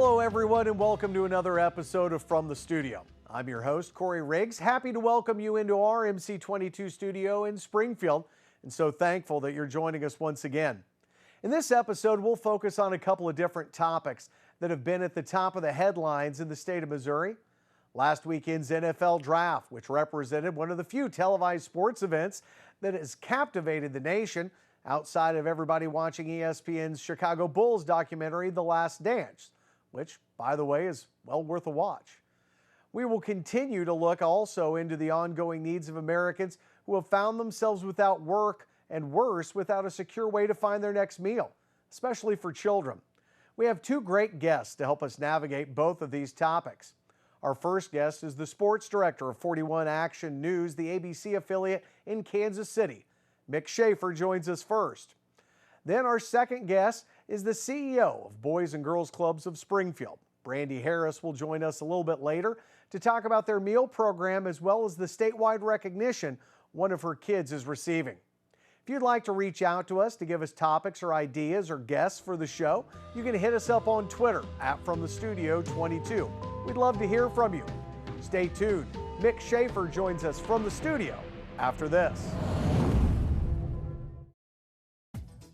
Hello, everyone, and welcome to another episode of From the Studio. I'm your host, Corey Riggs. Happy to welcome you into our MC22 studio in Springfield, and so thankful that you're joining us once again. In this episode, we'll focus on a couple of different topics that have been at the top of the headlines in the state of Missouri. Last weekend's NFL Draft, which represented one of the few televised sports events that has captivated the nation outside of everybody watching ESPN's Chicago Bulls documentary, The Last Dance, which, by the way, is well worth a watch. We will continue to look also into the ongoing needs of Americans who have found themselves without work and worse, without a secure way to find their next meal, especially for children. We have two great guests to help us navigate both of these topics. Our first guest is the sports director of 41 Action News, the ABC affiliate in Kansas City. Mick Schaefer joins us first. Then our second guest is the CEO of Boys and Girls Clubs of Springfield. Brandy Harris will join us a little bit later to talk about their meal program as well as the statewide recognition one of her kids is receiving. If you'd like to reach out to us to give us topics or ideas or guests for the show, you can hit us up on Twitter at FromTheStudio22. We'd love to hear from you. Stay tuned. Mick Schaefer joins us from the studio after this.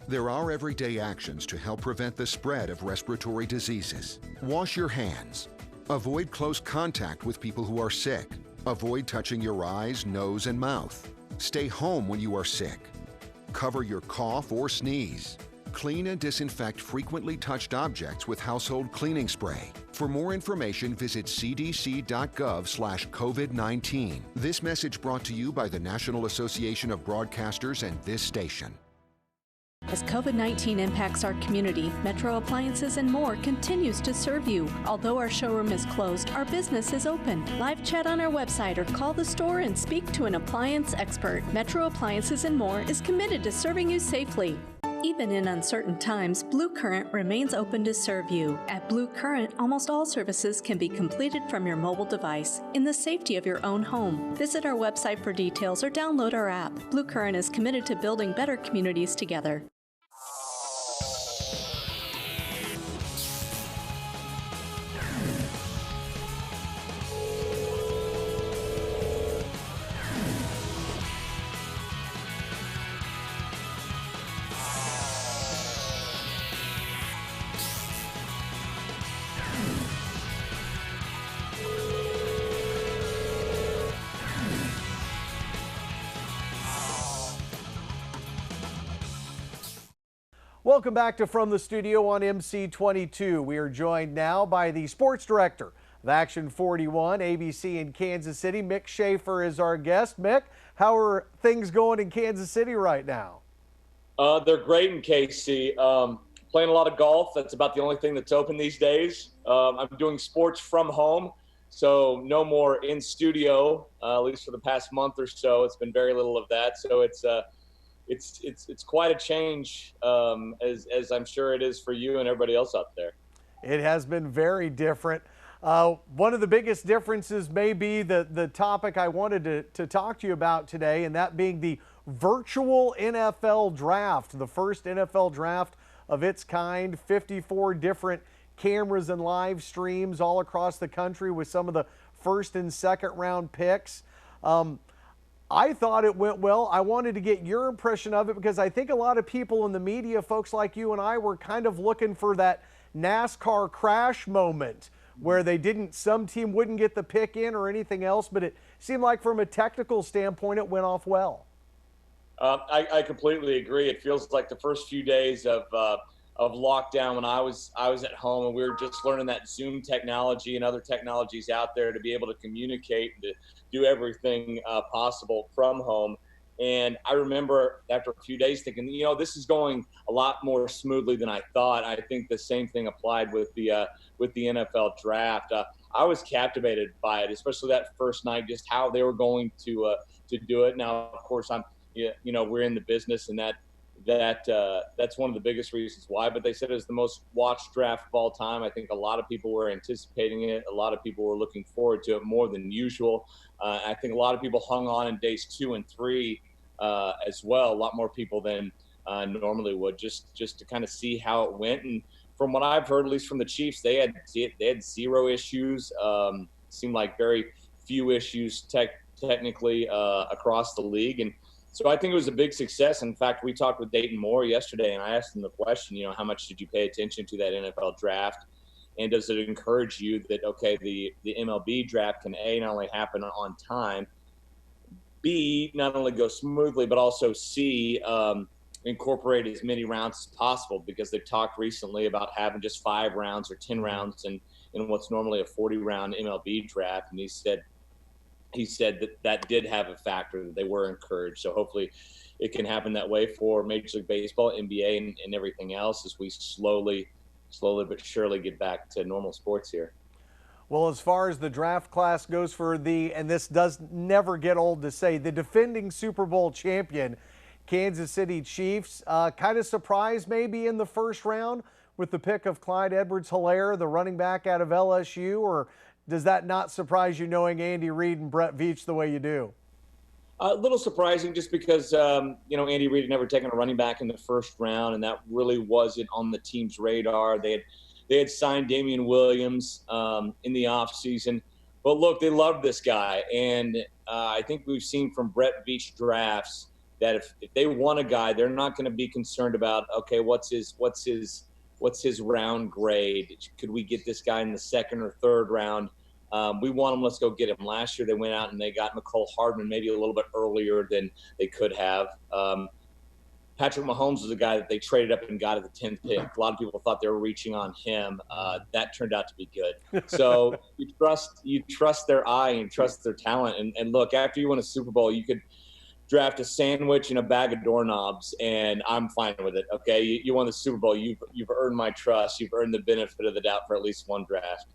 There are everyday actions to help prevent the spread of respiratory diseases. Wash your hands. Avoid close contact with people who are sick. Avoid touching your eyes, nose, and mouth. Stay home when you are sick. Cover your cough or sneeze. Clean and disinfect frequently touched objects with household cleaning spray. For more information, visit cdc.gov/COVID-19. This message brought to you by the National Association of Broadcasters and this station. As COVID-19 impacts our community, Metro Appliances and More continues to serve you. Although our showroom is closed, our business is open. Live chat on our website or call the store and speak to an appliance expert. Metro Appliances and More is committed to serving you safely. Even in uncertain times, Blue Current remains open to serve you. At Blue Current, almost all services can be completed from your mobile device in the safety of your own home. Visit our website for details or download our app. Blue Current is committed to building better communities together. Welcome back to From the Studio on MC22. We are joined now by the sports director of Action 41, ABC in Kansas City. Mick Schaefer is our guest. Mick, how are things going in Kansas City right now? They're great in KC. Playing a lot of golf. That's about the only thing that's open these days. I'm doing sports from home, so no more in studio, at least for the past month or so. It's been very little of that, so it's quite a change, as I'm sure it is for you and everybody else out there. It has been very different. One of the biggest differences may be the topic I wanted to talk to you about today, and that being the virtual NFL draft, the first NFL draft of its kind, 54 different cameras and live streams all across the country with some of the first and second round picks. I thought it went well. I wanted to get your impression of it because I think a lot of people in the media, folks like you and I, were kind of looking for that NASCAR crash moment where some team wouldn't get the pick in or anything else, but it seemed like from a technical standpoint, it went off well. I completely agree. It feels like the first few days of lockdown when I was at home and we were just learning that Zoom technology and other technologies out there to be able to communicate and to do everything possible from home. And I remember after a few days thinking, this is going a lot more smoothly than I thought. I think the same thing applied with the NFL draft. I was captivated by it, especially that first night, just how they were going to do it. Now, of course, we're in the business, and that's one of the biggest reasons why. But they said it was the most watched draft of all time. I think a lot of people were anticipating it. A lot of people were looking forward to it more than usual. I think a lot of people hung on in days 2 and 3 as well. A lot more people than normally would, just to kind of see how it went. And from what I've heard, at least from the Chiefs, they had zero issues. Seemed like very few issues technically across the league, and so I think it was a big success. In fact, we talked with Dayton Moore yesterday, and I asked him the question, how much did you pay attention to that NFL draft? And does it encourage you that, okay, the MLB draft can A, not only happen on time, B, not only go smoothly, but also C, incorporate as many rounds as possible, because they've talked recently about having just 5 rounds or 10 rounds in what's normally a 40-round MLB draft. And he said that did have a factor, that they were encouraged. So hopefully it can happen that way for Major League Baseball, NBA, and everything else as we slowly but surely get back to normal sports here. Well, as far as the draft class goes for and this does never get old to say, the defending Super Bowl champion, Kansas City Chiefs, kind of surprised maybe in the first round with the pick of Clyde Edwards-Helaire, the running back out of LSU, or does that not surprise you knowing Andy Reid and Brett Veach the way you do? A little surprising, just because Andy Reid had never taken a running back in the first round, and that really wasn't on the team's radar. They had signed Damian Williams in the offseason. But look, they loved this guy, and I think we've seen from Brett Veach drafts that if they want a guy, they're not going to be concerned about, okay, what's his round grade? Could we get this guy in the second or third round? We want him. Let's go get him. Last year they went out and they got McCole Hardman maybe a little bit earlier than they could have. Patrick Mahomes was a guy that they traded up and got at the 10th pick. A lot of people thought they were reaching on him. That turned out to be good. So you trust their eye and trust their talent. And look, after you win a Super Bowl, you could draft a sandwich and a bag of doorknobs, and I'm fine with it. Okay, you won the Super Bowl. You've earned my trust. You've earned the benefit of the doubt for at least one draft.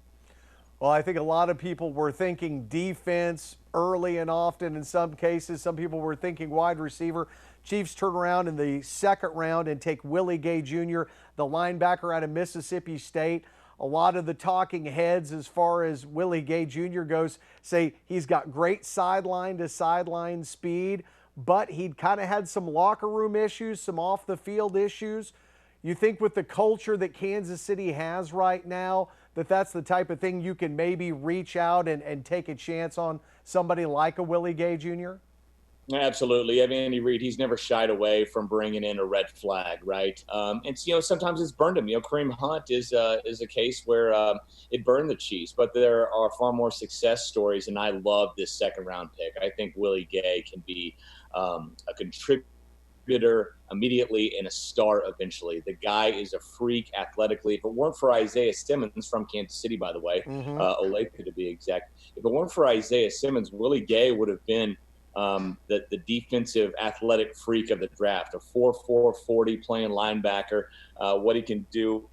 Well, I think a lot of people were thinking defense early and often. In some cases, some people were thinking wide receiver. Chiefs turn around in the second round and take Willie Gay Jr., the linebacker out of Mississippi State. A lot of the talking heads as far as Willie Gay Jr. goes say he's got great sideline-to-sideline speed, but he'd kind of had some locker room issues, some off-the-field issues. You think with the culture that Kansas City has right now, that's the type of thing you can maybe reach out and take a chance on somebody like a Willie Gay Jr.? Absolutely. I mean, Andy Reid, he's never shied away from bringing in a red flag, right? And sometimes it's burned him. Kareem Hunt is a case where it burned the Chiefs, but there are far more success stories, and I love this second-round pick. I think Willie Gay can be a contributor immediately and a star eventually. The guy is a freak athletically. If it weren't for Isaiah Simmons from Kansas City, by the way, Olathe to be exact, if it weren't for Isaiah Simmons, Willie Gay would have been the defensive athletic freak of the draft, a 4'4", 40 playing linebacker. What he can do,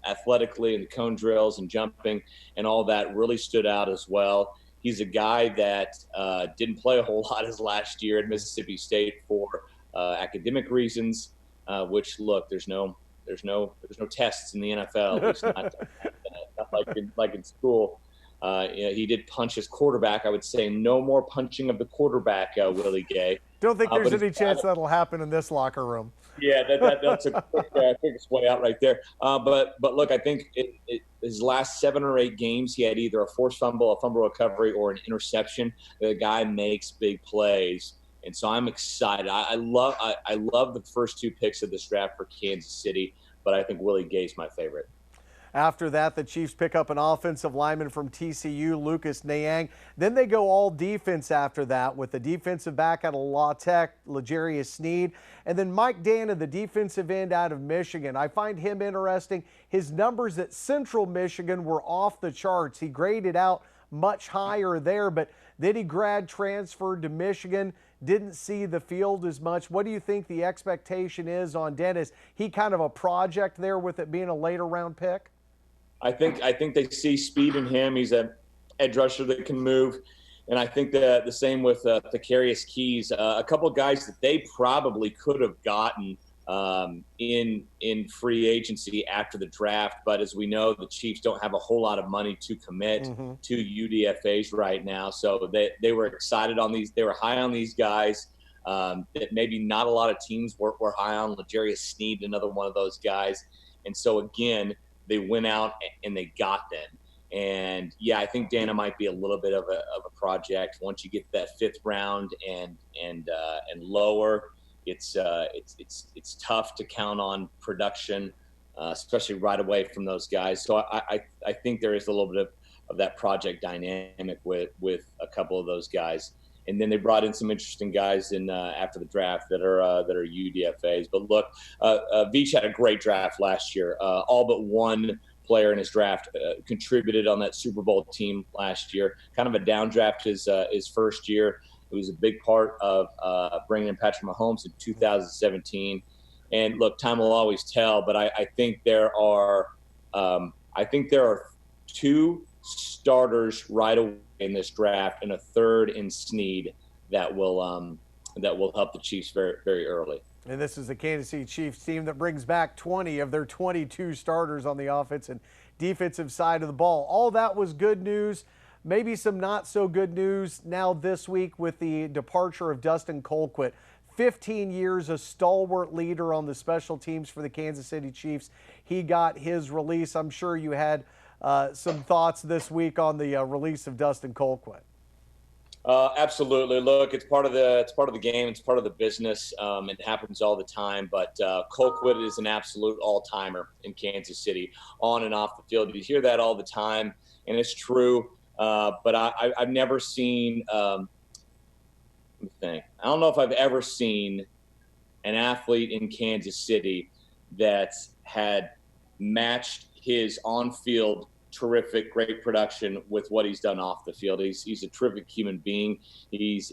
athletically in the cone drills and jumping and all that really stood out as well. He's a guy that didn't play a whole lot his last year at Mississippi State for academic reasons. Which, look, there's no tests in the NFL. It's not like in school. He did punch his quarterback. I would say no more punching of the quarterback, Willie Gay. Don't think there's any chance that'll happen in this locker room. Yeah, that's a quickest way out right there. But look, I think his last 7 or 8 games, he had either a forced fumble, a fumble recovery, or an interception. The guy makes big plays, and so I'm excited. I love the first 2 picks of this draft for Kansas City, but I think Willie Gay's my favorite. After that, the Chiefs pick up an offensive lineman from TCU, Lucas Niang. Then they go all defense after that with the defensive back out of La Tech, L'Jarius Sneed. And then Mike Dana, the defensive end out of Michigan. I find him interesting. His numbers at Central Michigan were off the charts. He graded out much higher there, but then he grad transferred to Michigan, didn't see the field as much. What do you think the expectation is on Dennis? He kind of a project there with it being a later round pick? I think they see speed in him. He's an edge rusher that can move. And I think the same with Thakarius Keys, a couple of guys that they probably could have gotten in free agency after the draft. But as we know, the Chiefs don't have a whole lot of money to commit to UDFAs right now. So they were excited on these. They were high on these guys that maybe not a lot of teams were high on. L'Jarius Sneed, another one of those guys. And so again, they went out and they got them. And yeah, I think Dana might be a little bit of a project once you get that 5th round and lower. It's tough to count on production, especially right away from those guys. So I think there is a little bit of that project dynamic with a couple of those guys. And then they brought in some interesting guys in after the draft that are UDFAs. But look, Veach had a great draft last year. All but one player in his draft contributed on that Super Bowl team last year. Kind of a down draft his first year. It was a big part of bringing in Patrick Mahomes in 2017. And look, time will always tell. But I think there are 2 starters right away in this draft and a 3rd in Snead that will help the Chiefs very, very early. And this is the Kansas City Chiefs team that brings back 20 of their 22 starters on the offense and defensive side of the ball. All that was good news. Maybe some not so good news now this week with the departure of Dustin Colquitt. 15 years, a stalwart leader on the special teams for the Kansas City Chiefs. He got his release. I'm sure you had some thoughts this week on the release of Dustin Colquitt. Absolutely. Look, it's part of the game. It's part of the business. It happens all the time. But Colquitt is an absolute all-timer in Kansas City, on and off the field. You hear that all the time, and it's true. But I've never seen. Let me think. I don't know if I've ever seen an athlete in Kansas City that had matched his on-field terrific, great production with what he's done off the field. He's a terrific human being. He's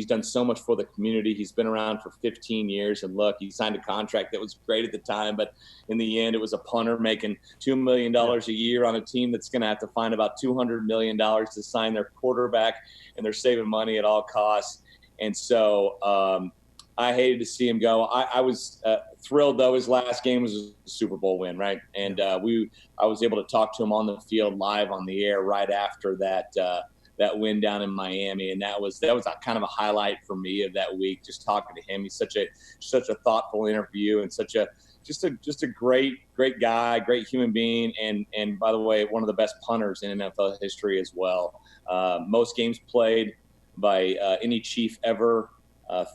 done so much for the community. He's been around for 15 years, and look, he signed a contract that was great at the time, but in the end, it was a punter making $2 million a year on a team that's going to have to find about $200 million to sign their quarterback, and they're saving money at all costs. And so I hated to see him go. I was thrilled, though. His last game was a Super Bowl win, right? And I was able to talk to him on the field live on the air right after that win down in Miami, and that was a kind of a highlight for me of that week. Just talking to him, he's such a thoughtful interview and just a great guy, great human being, and by the way, one of the best punters in NFL history as well. Most games played by any Chief ever.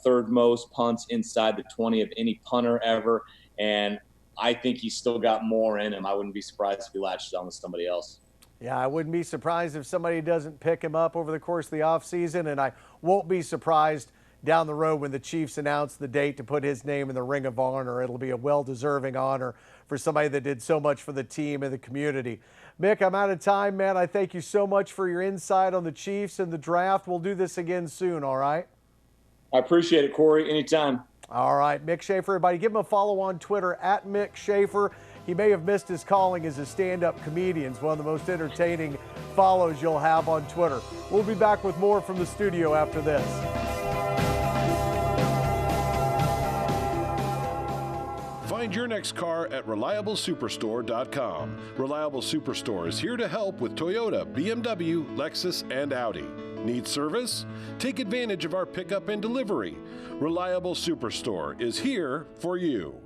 3rd most punts inside the 20 of any punter ever. And I think he's still got more in him. I wouldn't be surprised if he latches on with somebody else. Yeah, I wouldn't be surprised if somebody doesn't pick him up over the course of the offseason, and I won't be surprised down the road when the Chiefs announce the date to put his name in the Ring of Honor. It'll be a well-deserving honor for somebody that did so much for the team and the community. Mick, I'm out of time, man. I thank you so much for your insight on the Chiefs and the draft. We'll do this again soon, all right? I appreciate it, Corey. Anytime. All right, Mick Schaefer, everybody. Give him a follow on Twitter at Mick Schaefer. He may have missed his calling as a stand-up comedian. It's one of the most entertaining follows you'll have on Twitter. We'll be back with more from the studio after this. Find your next car at ReliableSuperstore.com. Reliable Superstore is here to help with Toyota, BMW, Lexus, and Audi. Need service? Take advantage of our pickup and delivery. Reliable Superstore is here for you.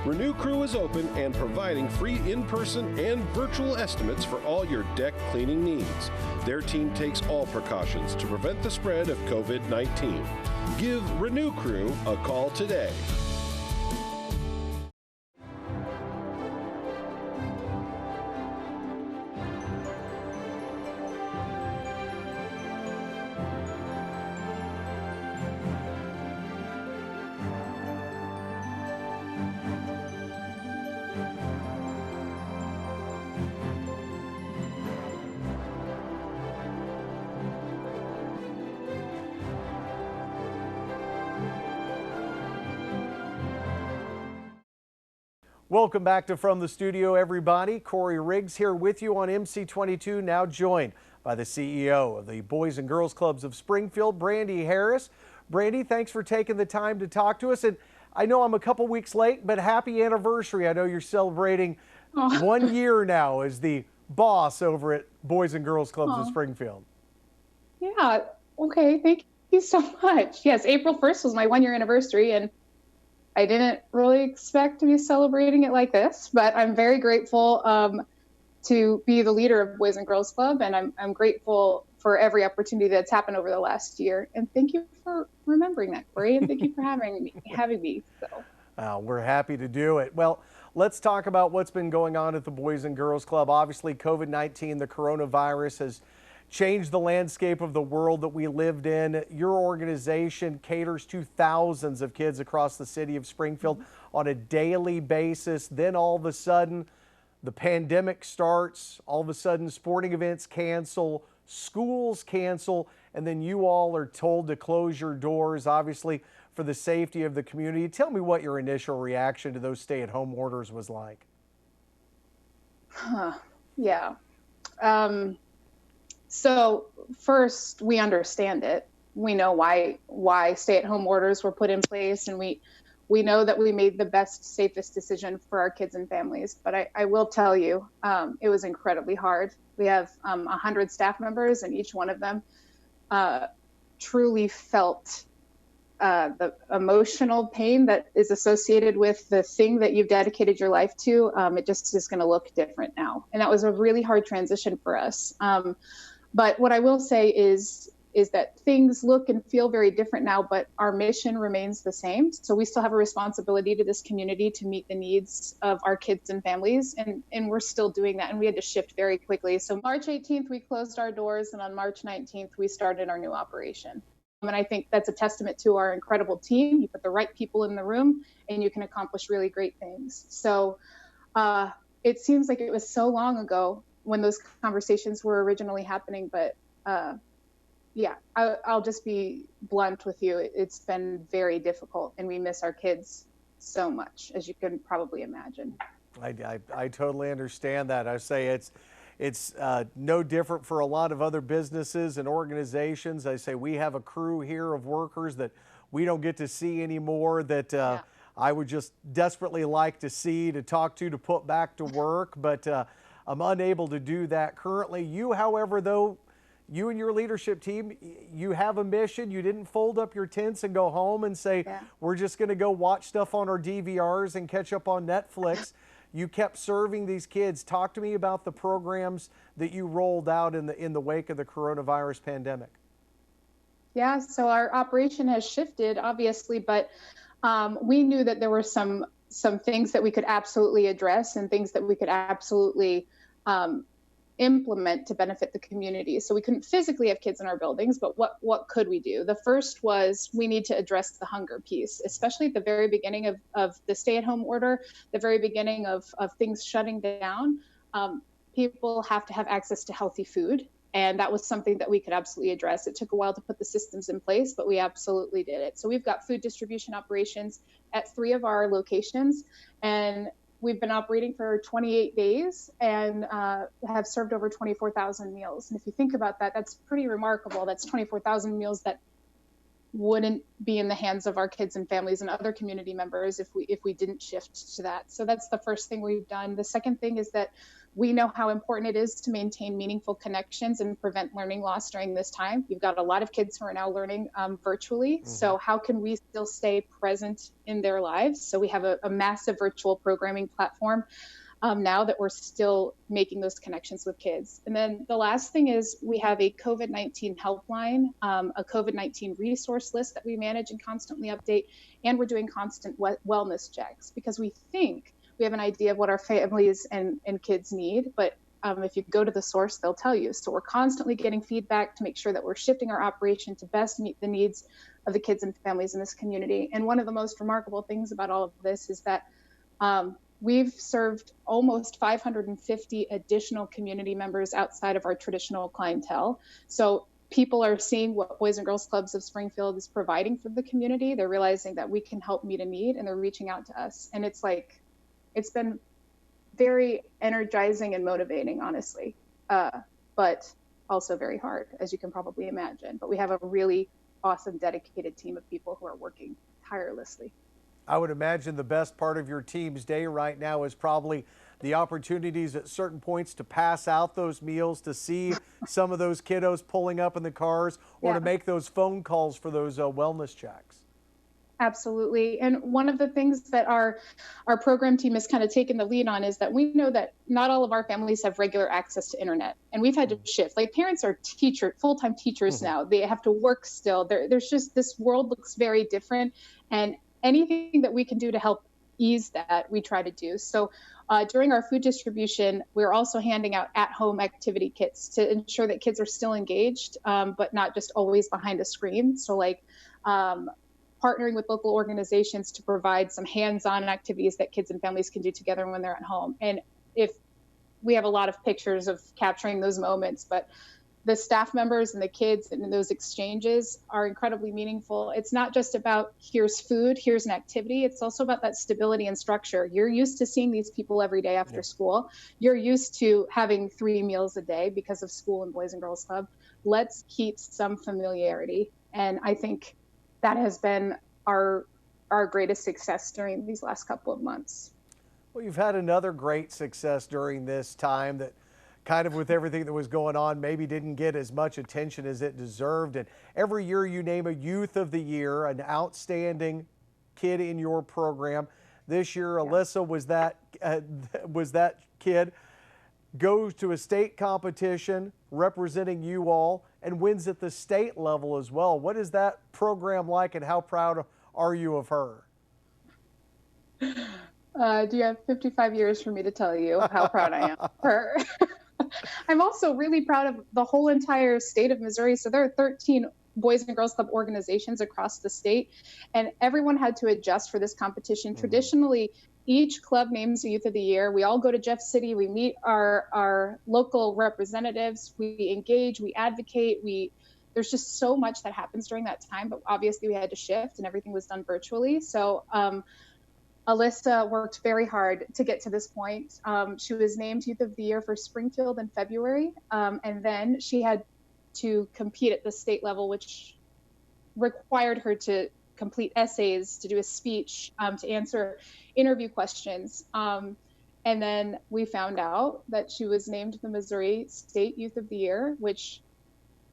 Renew Crew is open and providing free in-person and virtual estimates for all your deck cleaning needs. Their team takes all precautions to prevent the spread of COVID-19. Give Renew Crew a call today. Welcome back to From the Studio, everybody. Corey Riggs here with you on MC22, now joined by the CEO of the Boys and Girls Clubs of Springfield, Brandy Harris. Brandy, thanks for taking the time to talk to us. And I know I'm a couple weeks late, but happy anniversary. I know you're celebrating 1 year now as the boss over at Boys and Girls Clubs of Springfield. Yeah, okay, thank you so much. Yes, April 1st was my 1 year anniversary, and I didn't really expect to be celebrating it like this, but I'm very grateful to be the leader of Boys and Girls Club, and I'm grateful for every opportunity that's happened over the last year. And thank you for remembering that, Corey, and thank you for having me. So. We're happy to do it. Well, let's talk about what's been going on at the Boys and Girls Club. Obviously, COVID-19, the coronavirus, has changed the landscape of the world that we lived in. Your organization caters to thousands of kids across the city of Springfield on a daily basis. Then all of a sudden, the pandemic starts. All of a sudden, sporting events cancel, schools cancel, and then you all are told to close your doors, obviously, for the safety of the community. Tell me what your initial reaction to those stay-at-home orders was like. Yeah. So first, we understand it. We know why stay-at-home orders were put in place, and we know that we made the best, safest decision for our kids and families. But I will tell you, it was incredibly hard. We have 100 staff members, and each one of them truly felt the emotional pain that is associated with the thing that you've dedicated your life to. It just is going to look different now. And that was a really hard transition for us. But what I will say is that things look and feel very different now, but our mission remains the same. So we still have a responsibility to this community to meet the needs of our kids and families, and we're still doing that, and we had to shift very quickly. So March 18th, we closed our doors, and on March 19th, we started our new operation. And I think that's a testament to our incredible team. You put the right people in the room, and you can accomplish really great things. So it seems like it was so long ago when those conversations were originally happening, but yeah, I'll just be blunt with you. It's been very difficult, and we miss our kids so much, as you can probably imagine. I totally understand that. I say it's no different for a lot of other businesses and organizations. I say we have a crew here of workers that we don't get to see anymore, that I would just desperately like to see, to talk to put back to work, but I'm unable to do that currently. You, however, though, you and your leadership team, you have a mission. You didn't fold up your tents and go home and say, we're just going to go watch stuff on our DVRs and catch up on Netflix. You kept serving these kids. Talk to me about the programs that you rolled out in the wake of the coronavirus pandemic. Yeah, so our operation has shifted, obviously, but we knew that there were some things that we could absolutely address and things that we could absolutely implement to benefit the community. So we couldn't physically have kids in our buildings, but what could we do? The first was we need to address the hunger piece, especially at the very beginning of the stay-at-home order, the very beginning of things shutting down. People have to have access to healthy food. And that was something that we could absolutely address. It took a while to put the systems in place, but we absolutely did it. So we've got food distribution operations at 3 of our locations, and we've been operating for 28 days and have served over 24,000 meals. And if you think about that, that's pretty remarkable. That's 24,000 meals that wouldn't be in the hands of our kids and families and other community members if we didn't shift to that. So that's the first thing we've done. The second thing is that we know how important it is to maintain meaningful connections and prevent learning loss during this time. You've got a lot of kids who are now learning virtually. So how can we still stay present in their lives? So we have a massive virtual programming platform now that we're still making those connections with kids. And then the last thing is we have a COVID-19 helpline, a COVID-19 resource list that we manage and constantly update. And we're doing constant wellness checks because we think we have an idea of what our families and kids need, but if you go to the source, they'll tell you. So we're constantly getting feedback to make sure that we're shifting our operation to best meet the needs of the kids and families in this community. And one of the most remarkable things about all of this is that we've served almost 550 additional community members outside of our traditional clientele. So people are seeing what Boys and Girls Clubs of Springfield is providing for the community. They're realizing that we can help meet a need, and they're reaching out to us. And it's been very energizing and motivating, honestly, but also very hard, as you can probably imagine. But we have a really awesome, dedicated team of people who are working tirelessly. I would imagine the best part of your team's day right now is probably the opportunities at certain points to pass out those meals, to see some of those kiddos pulling up in the cars, or to make those phone calls for those wellness checks. Absolutely. And one of the things that our program team has kind of taken the lead on is that we know that not all of our families have regular access to internet. And we've had to shift. Like, parents are full-time teachers now. They have to work still. There's just, this world looks very different. And anything that we can do to help ease that, we try to do. So during our food distribution, we're also handing out at-home activity kits to ensure that kids are still engaged, but not just always behind a screen. So like, partnering with local organizations to provide some hands-on activities that kids and families can do together when they're at home. And if we have a lot of pictures of capturing those moments, but the staff members and the kids and those exchanges are incredibly meaningful. It's not just about here's food, here's an activity. It's also about that stability and structure. You're used to seeing these people every day after school. You're used to having 3 meals a day because of school and Boys and Girls Club. Let's keep some familiarity. And I think that has been our greatest success during these last couple of months. Well, you've had another great success during this time that kind of, with everything that was going on, maybe didn't get as much attention as it deserved. And every year you name a Youth of the Year, an outstanding kid in your program. This year, Alyssa was that kid. Goes to a state competition representing you all and wins at the state level as well. What is that program like, and how proud are you of her? Do you have 55 years for me to tell you how proud I am of her? I'm also really proud of the whole entire state of Missouri. So there are 13 Boys and Girls Club organizations across the state, and everyone had to adjust for this competition. Traditionally, each club names a Youth of the Year. We all go to Jeff City. We meet our local representatives. We engage. We advocate. There's just so much that happens during that time. But obviously, we had to shift, and everything was done virtually. So Alyssa worked very hard to get to this point. She was named Youth of the Year for Springfield in February, and then she had to compete at the state level, which required her to complete essays, to do a speech, to answer interview questions. And then we found out that she was named the Missouri State Youth of the Year, which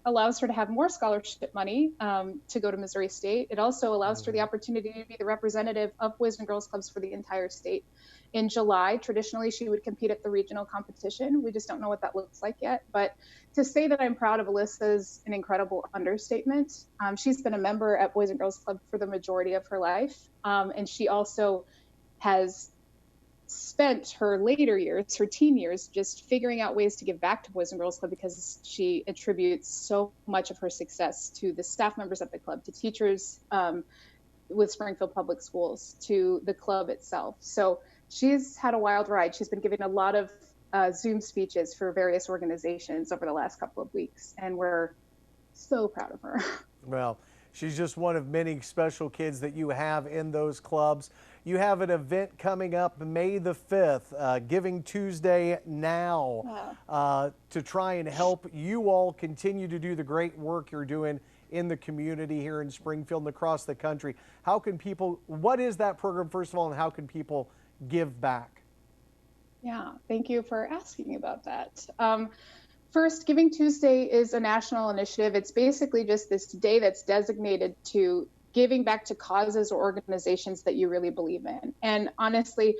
allows her to have more scholarship money to go to Missouri State. It also allows her the opportunity to be the representative of Boys and Girls Clubs for the entire state. In July, traditionally, she would compete at the regional competition. We just don't know what that looks like yet. But to say that I'm proud of Alyssa is an incredible understatement. She's been a member at Boys and Girls Club for the majority of her life. And she also has spent her later years, her teen years, just figuring out ways to give back to Boys and Girls Club, because she attributes so much of her success to the staff members at the club, to teachers with Springfield Public Schools, to the club itself. So she's had a wild ride. She's been giving a lot of Zoom speeches for various organizations over the last couple of weeks, and we're so proud of her. Well, she's just one of many special kids that you have in those clubs. You have an event coming up May the 5th, Giving Tuesday Now, to try and help you all continue to do the great work you're doing in the community here in Springfield and across the country. How can people, what is that program, first of all, and how can people give back? Yeah, thank you for asking about that. First, Giving Tuesday is a national initiative. It's basically just this day that's designated to giving back to causes or organizations that you really believe in. And honestly,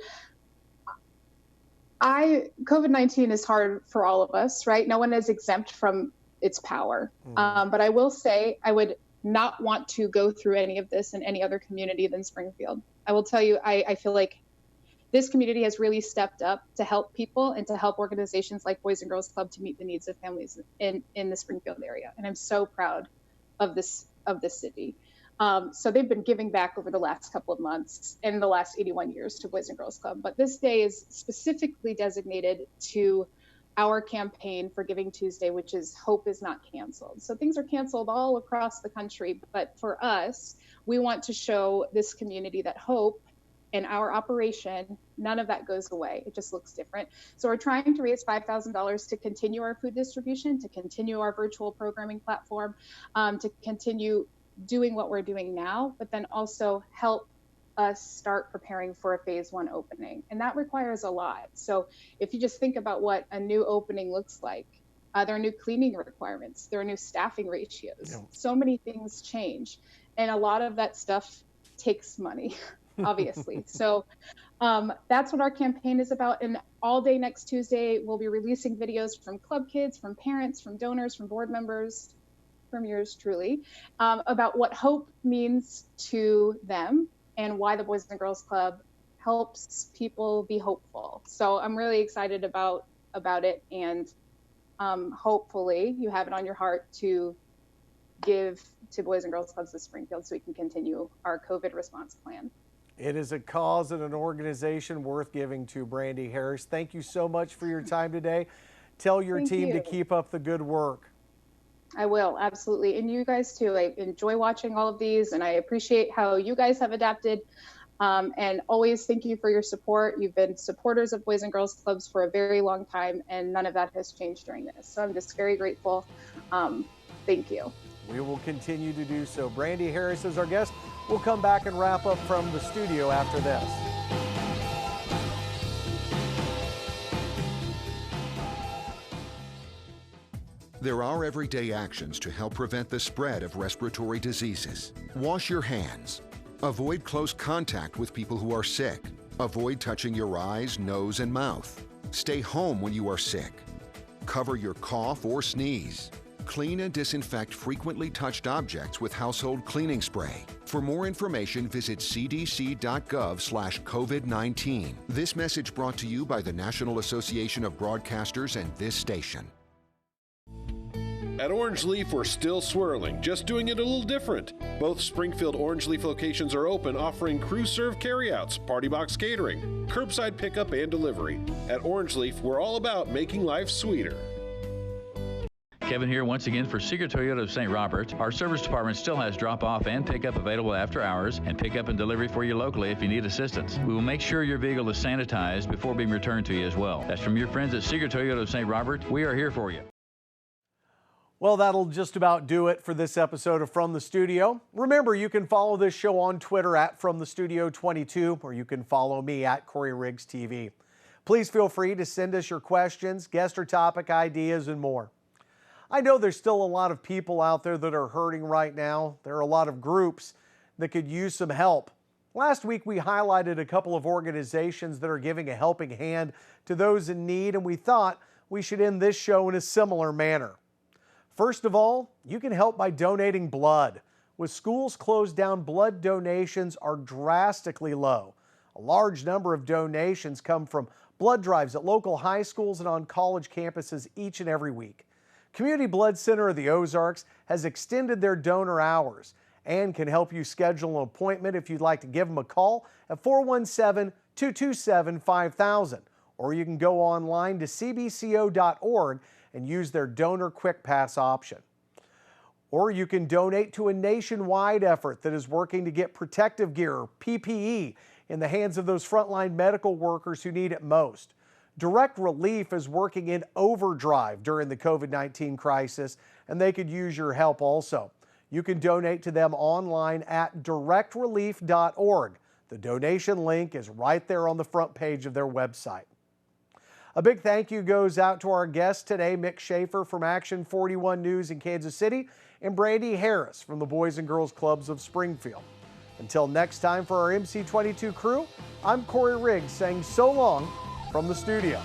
COVID-19 is hard for all of us, right? No one is exempt from its power. But I will say, I would not want to go through any of this in any other community than Springfield. I will tell you, I feel like this community has really stepped up to help people and to help organizations like Boys and Girls Club to meet the needs of families in the Springfield area. And I'm so proud of this city. So they've been giving back over the last couple of months and the last 81 years to Boys and Girls Club. But this day is specifically designated to our campaign for Giving Tuesday, which is Hope is Not Canceled. So things are canceled all across the country. But for us, we want to show this community that hope in our operation, none of that goes away. It just looks different. So we're trying to raise $5,000 to continue our food distribution, to continue our virtual programming platform, to continue doing what we're doing now, but then also help us start preparing for a phase 1 opening. And that requires a lot. So if you just think about what a new opening looks like, there are new cleaning requirements, there are new staffing ratios. So many things change. And a lot of that stuff takes money, obviously. So that's what our campaign is about. And all day next Tuesday, we'll be releasing videos from club kids, from parents, from donors, from board members, from yours truly, about what hope means to them and why the Boys and Girls Club helps people be hopeful. So I'm really excited about it, and hopefully you have it on your heart to give to Boys and Girls Clubs of Springfield so we can continue our COVID response plan. It is a cause and an organization worth giving to. Brandy Harris, thank you so much for your time today. Tell your team to keep up the good work. I will, absolutely. And you guys too. I enjoy watching all of these, and I appreciate how you guys have adapted. And always thank you for your support. You've been supporters of Boys and Girls Clubs for a very long time, and none of that has changed during this. So I'm just very grateful. Thank you. We will continue to do so. Brandy Harris is our guest. We'll come back and wrap up from the studio after this. There are everyday actions to help prevent the spread of respiratory diseases. Wash your hands. Avoid close contact with people who are sick. Avoid touching your eyes, nose, and mouth. Stay home when you are sick. Cover your cough or sneeze. Clean and disinfect frequently touched objects with household cleaning spray. For more information, visit cdc.gov/COVID-19. This message brought to you by the National Association of Broadcasters and this station. At Orange Leaf, we're still swirling, just doing it a little different. Both Springfield Orange Leaf locations are open, offering crew-serve carryouts, party box catering, curbside pickup, and delivery. At Orange Leaf, we're all about making life sweeter. Kevin here once again for Seeger Toyota of St. Robert. Our service department still has drop-off and pickup available after hours, and pickup and delivery for you locally if you need assistance. We will make sure your vehicle is sanitized before being returned to you as well. That's from your friends at Seeger Toyota of St. Robert. We are here for you. Well, that'll just about do it for this episode of From the Studio. Remember, you can follow this show on Twitter at FromTheStudio22, or you can follow me at Corey Riggs TV. Please feel free to send us your questions, guest or topic ideas, and more. I know there's still a lot of people out there that are hurting right now. There are a lot of groups that could use some help. Last week, we highlighted a couple of organizations that are giving a helping hand to those in need, and we thought we should end this show in a similar manner. First of all, you can help by donating blood. With schools closed down, blood donations are drastically low. A large number of donations come from blood drives at local high schools and on college campuses each and every week. Community Blood Center of the Ozarks has extended their donor hours and can help you schedule an appointment if you'd like to give them a call at 417-227-5000. Or you can go online to cbco.org and use their Donor Quick Pass option. Or you can donate to a nationwide effort that is working to get protective gear, or PPE, in the hands of those frontline medical workers who need it most. Direct Relief is working in overdrive during the COVID-19 crisis, and they could use your help also. You can donate to them online at directrelief.org. The donation link is right there on the front page of their website. A big thank you goes out to our guest today, Mick Schaefer from Action 41 News in Kansas City, and Brandy Harris from the Boys and Girls Clubs of Springfield. Until next time, for our MC22 crew, I'm Corey Riggs saying so long from the studio.